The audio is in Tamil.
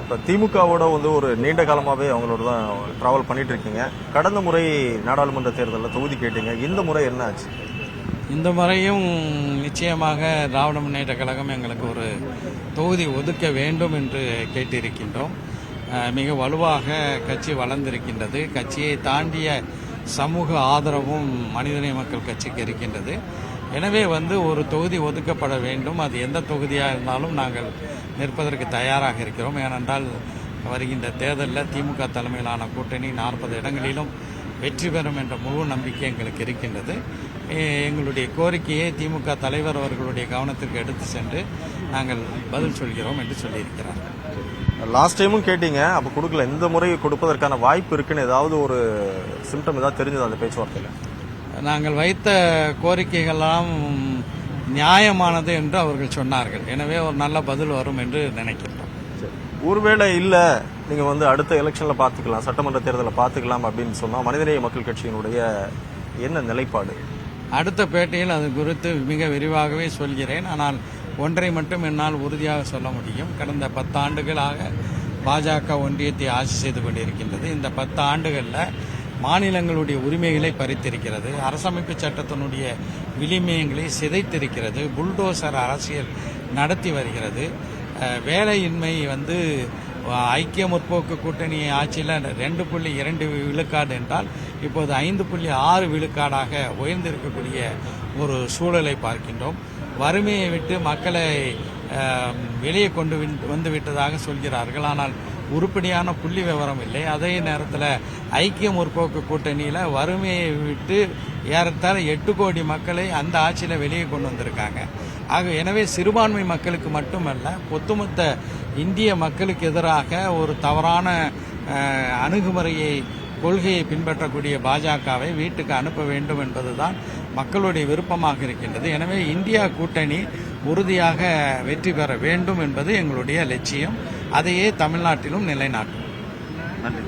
இப்போ திமுகவோட ஒரு நீண்ட காலமாகவே அவங்களோட தான் ட்ராவல் பண்ணிட்டு இருக்கீங்க. கடந்த முறை நாடாளுமன்ற தேர்தலில் தொகுதி கேட்டீங்க. இந்த முறை என்ன ஆச்சு? இந்த முறையும் நிச்சயமாக திராவிட முன்னேற்ற கழகம் எங்களுக்கு ஒரு தொகுதி ஒதுக்க வேண்டும் என்று கேட்டிருக்கின்றோம். மிக வலுவாக கட்சி வளர்ந்திருக்கின்றது. கட்சியை தாண்டிய சமூக ஆதரவும் மனிதநேய மக்கள் கட்சிக்கு இருக்கின்றது. எனவே ஒரு தொகுதி ஒதுக்கப்பட வேண்டும். அது எந்த தொகுதியாக இருந்தாலும் நாங்கள் நிற்பதற்கு தயாராக இருக்கிறோம். ஏனென்றால் வருகின்ற தேர்தலில் திமுக தலைமையிலான கூட்டணி 40 இடங்களிலும் வெற்றி பெறும் என்ற முழு நம்பிக்கை எங்களுக்கு இருக்கின்றது. எங்களுடைய கோரிக்கையை திமுக தலைவர் அவர்களுடைய கவனத்திற்கு எடுத்து சென்று நாங்கள் பதில் சொல்கிறோம் என்று சொல்லியிருக்கிறார். லாஸ்ட் டைமும் கேட்டீங்க, அப்போ கொடுக்கல. இந்த முறை கொடுப்பதற்கான வாய்ப்பு இருக்குன்னு ஏதாவது ஒரு சிம்டம் ஏதாவது தெரிஞ்சது அந்த பேச்சுவார்த்தையில்? நாங்கள் வைத்த கோரிக்கைகள்லாம் நியாயமானது என்று அவர்கள் சொன்னார்கள். எனவே ஒரு நல்ல பதில் வரும் என்று நினைக்கிறோம். ஒருவேளை இல்லை, நீங்கள் அடுத்த எலெக்ஷனில் பார்த்துக்கலாம், சட்டமன்ற தேர்தலில் பார்த்துக்கலாம் அப்படின்னு சொன்னால் மனிதநேய மக்கள் கட்சியினுடைய என்ன நிலைப்பாடு? அடுத்த பேட்டியில் அது குறித்து மிக விரிவாகவே சொல்கிறேன். ஆனால் ஒன்றை மட்டும் என்னால் உறுதியாக சொல்ல முடியும். கடந்த 10 ஆண்டுகளாக பாஜக ஒன்றியத்தை ஆட்சி செய்து கொண்டிருக்கின்றது. இந்த 10 ஆண்டுகளில் மாநிலங்களுடைய உரிமைகளை பறித்திருக்கிறது. அரசமைப்பு சட்டத்தினுடைய விளிமயங்களை சிதைத்திருக்கிறது. புல்டோசர் அரசியல் நடத்தி வருகிறது. வேலையின்மை ஐக்கிய முற்போக்கு கூட்டணி ஆட்சியில் 2.2 விழுக்காடு என்றால் இப்போது 5.6 விழுக்காடாக உயர்ந்திருக்கக்கூடிய ஒரு சூழலை பார்க்கின்றோம். வறுமையை விட்டு மக்களை வெளியே கொண்டு வந்து விட்டதாக சொல்கிறார்கள். ஆனால் உருப்படியான புள்ளி விவரம் இல்லை. அதே நேரத்தில் ஐக்கிய முற்போக்கு கூட்டணியில் வறுமையை விட்டு ஏறத்தாழ 8 கோடி மக்களை அந்த ஆட்சியில் வெளியே கொண்டு வந்திருக்காங்க. எனவே சிறுபான்மை மக்களுக்கு மட்டுமல்ல, ஒட்டுமொத்த இந்திய மக்களுக்கு எதிராக ஒரு தவறான அணுகுமுறையை கொள்கையை பின்பற்றக்கூடிய பாஜகவை வீட்டுக்கு அனுப்ப வேண்டும் என்பதுதான் மக்களுடைய விருப்பமாக இருக்கின்றது. எனவே இந்தியா கூட்டணி உறுதியாக வெற்றி பெற வேண்டும் என்பது எங்களுடைய லட்சியம். அதையே தமிழ்நாட்டிலும் நிலைநாட்டும். நன்றி.